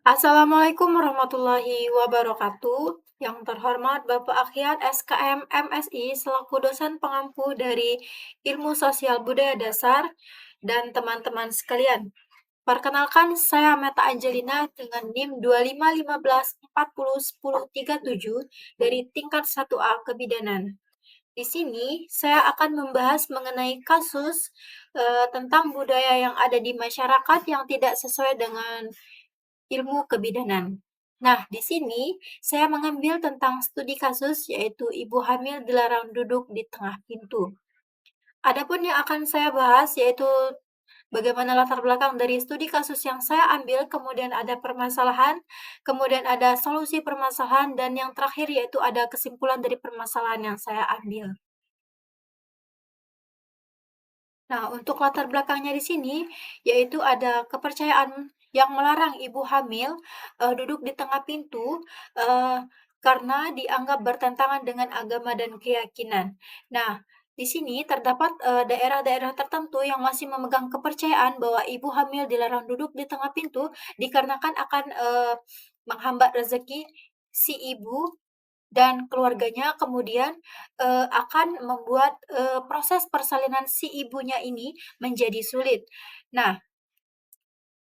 Assalamualaikum warahmatullahi wabarakatuh. Yang terhormat Bapak Akhyat SKM MSI selaku dosen pengampu dari Ilmu Sosial Budaya Dasar dan teman-teman sekalian. Perkenalkan, saya Meta Angelina dengan NIM 2515401037 dari tingkat 1A Kebidanan. Di sini saya akan membahas mengenai kasus tentang budaya yang ada di masyarakat yang tidak sesuai dengan ilmu kebidanan. Nah, di sini saya mengambil tentang studi kasus yaitu ibu hamil dilarang duduk di tengah pintu. Adapun yang akan saya bahas yaitu bagaimana latar belakang dari studi kasus yang saya ambil, kemudian ada permasalahan, kemudian ada solusi permasalahan, dan yang terakhir yaitu ada kesimpulan dari permasalahan yang saya ambil. Nah, untuk latar belakangnya di sini, yaitu ada kepercayaan yang melarang ibu hamil duduk di tengah pintu eh, karena dianggap bertentangan dengan agama dan keyakinan. Nah, di sini terdapat daerah-daerah tertentu yang masih memegang kepercayaan bahwa ibu hamil dilarang duduk di tengah pintu dikarenakan akan menghambat rezeki si ibu dan keluarganya, kemudian akan membuat proses persalinan si ibunya ini menjadi sulit. Nah,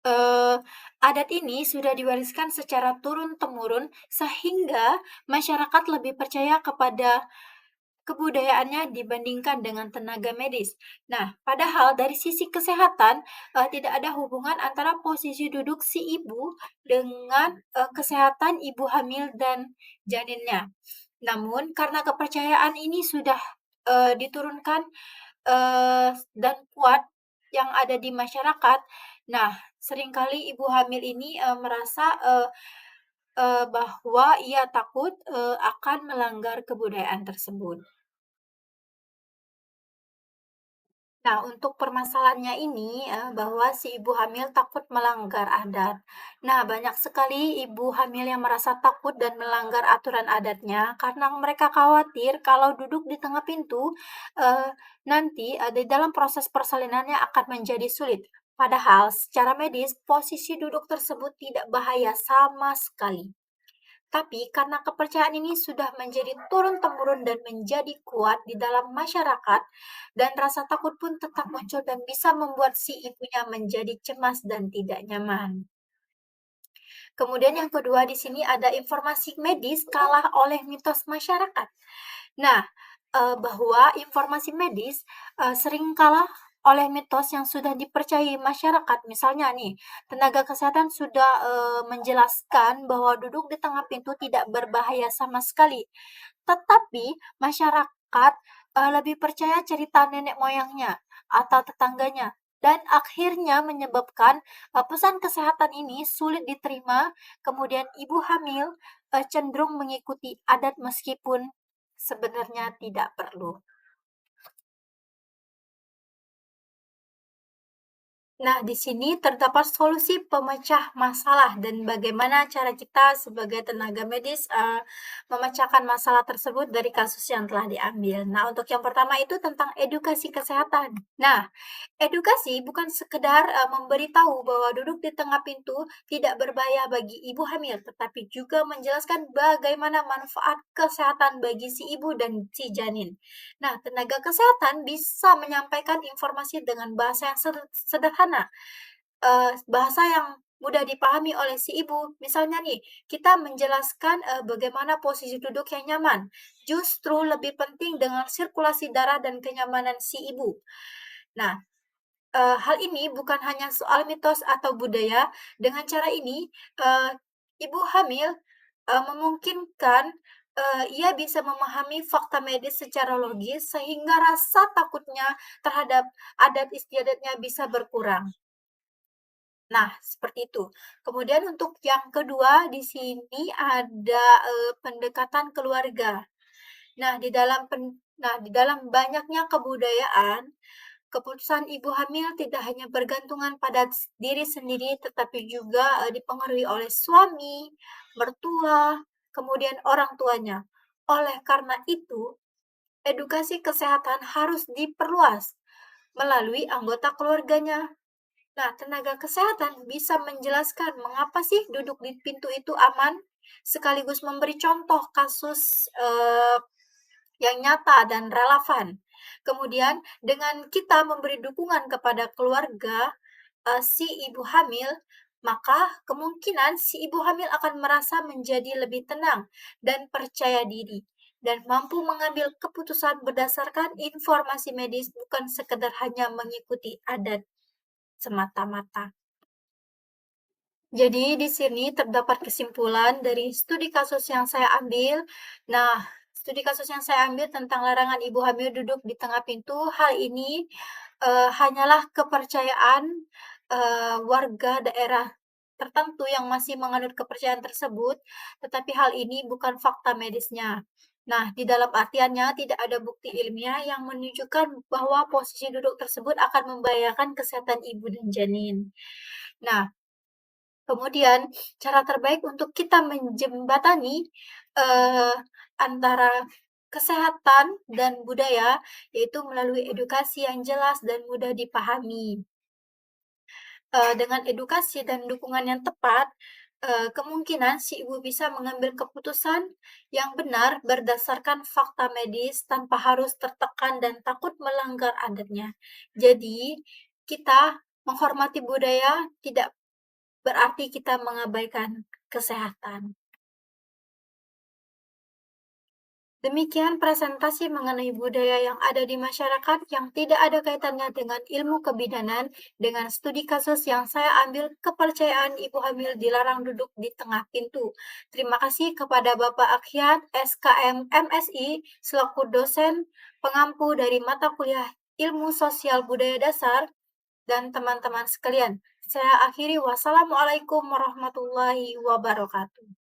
eee, adat ini sudah diwariskan secara turun-temurun sehingga masyarakat lebih percaya kepada kebudayaannya dibandingkan dengan tenaga medis. Nah, padahal dari sisi kesehatan, tidak ada hubungan antara posisi duduk si ibu dengan kesehatan ibu hamil dan janinnya. Namun karena kepercayaan ini sudah diturunkan dan kuat yang ada di masyarakat, nah seringkali ibu hamil ini merasa bahwa ia takut akan melanggar kebudayaan tersebut. Nah, untuk permasalahannya ini, bahwa si ibu hamil takut melanggar adat. Nah, banyak sekali ibu hamil yang merasa takut dan melanggar aturan adatnya karena mereka khawatir kalau duduk di tengah pintu, eee, nanti, di dalam proses persalinannya akan menjadi sulit. Padahal secara medis, posisi duduk tersebut tidak bahaya sama sekali. Tapi karena kepercayaan ini sudah menjadi turun-temurun dan menjadi kuat di dalam masyarakat, dan rasa takut pun tetap muncul dan bisa membuat si ibunya menjadi cemas dan tidak nyaman. Kemudian yang kedua di sini ada informasi medis kalah oleh mitos masyarakat. Nah, bahwa informasi medis, sering kalah oleh mitos yang sudah dipercayai masyarakat. Misalnya nih, tenaga kesehatan sudah, menjelaskan bahwa duduk di tengah pintu tidak berbahaya sama sekali. Tetapi masyarakat, lebih percaya cerita nenek moyangnya atau tetangganya dan akhirnya menyebabkan, pesan kesehatan ini sulit diterima, kemudian ibu hamil, cenderung mengikuti adat meskipun sebenarnya tidak perlu. Nah, di sini terdapat solusi pemecah masalah dan bagaimana cara kita sebagai tenaga medis memecahkan masalah tersebut dari kasus yang telah diambil. Nah, untuk yang pertama itu tentang edukasi kesehatan. Nah, edukasi bukan sekedar memberitahu bahwa duduk di tengah pintu tidak berbahaya bagi ibu hamil, tetapi juga menjelaskan bagaimana manfaat kesehatan bagi si ibu dan si janin. Nah, tenaga kesehatan bisa menyampaikan informasi dengan bahasa yang sederhana, bahasa yang mudah dipahami oleh si ibu. Misalnya nih, kita menjelaskan bagaimana posisi duduk yang nyaman. Justru lebih penting dengan sirkulasi darah dan kenyamanan si ibu. Nah, hal ini bukan hanya soal mitos atau budaya. Dengan cara ini, ibu hamil, memungkinkan, ia bisa memahami fakta medis secara logis sehingga rasa takutnya terhadap adat istiadatnya bisa berkurang. Nah, seperti itu. Kemudian untuk yang kedua di sini ada, pendekatan keluarga. Nah, di dalam banyaknya kebudayaan, keputusan ibu hamil tidak hanya bergantungan pada diri sendiri, tetapi juga dipengaruhi oleh suami, mertua, kemudian orang tuanya. Oleh karena itu, edukasi kesehatan harus diperluas melalui anggota keluarganya. Nah, tenaga kesehatan bisa menjelaskan mengapa sih duduk di pintu itu aman, sekaligus memberi contoh kasus yang nyata dan relevan. Kemudian, dengan kita memberi dukungan kepada keluarga si ibu hamil, maka kemungkinan si ibu hamil akan merasa menjadi lebih tenang dan percaya diri dan mampu mengambil keputusan berdasarkan informasi medis, bukan sekedar hanya mengikuti adat semata-mata. Jadi di sini terdapat kesimpulan dari studi kasus yang saya ambil. Nah, studi kasus yang saya ambil tentang larangan ibu hamil duduk di tengah pintu, hal ini hanyalah kepercayaan warga daerah tertentu yang masih menganut kepercayaan tersebut, tetapi hal ini bukan fakta medisnya. Nah, di dalam artiannya tidak ada bukti ilmiah yang menunjukkan bahwa posisi duduk tersebut akan membahayakan kesehatan ibu dan janin. Nah, kemudian cara terbaik untuk kita menjembatani, eee, antara kesehatan dan budaya, yaitu melalui edukasi yang jelas dan mudah dipahami. Dengan edukasi dan dukungan yang tepat, kemungkinan si ibu bisa mengambil keputusan yang benar berdasarkan fakta medis tanpa harus tertekan dan takut melanggar adatnya. Jadi, kita menghormati budaya tidak berarti kita mengabaikan kesehatan. Demikian presentasi mengenai budaya yang ada di masyarakat yang tidak ada kaitannya dengan ilmu kebidanan dengan studi kasus yang saya ambil kepercayaan ibu hamil dilarang duduk di tengah pintu. Terima kasih kepada Bapak Akyat SKM MSI selaku dosen pengampu dari mata kuliah Ilmu Sosial Budaya Dasar dan teman-teman sekalian. Saya akhiri wassalamualaikum warahmatullahi wabarakatuh.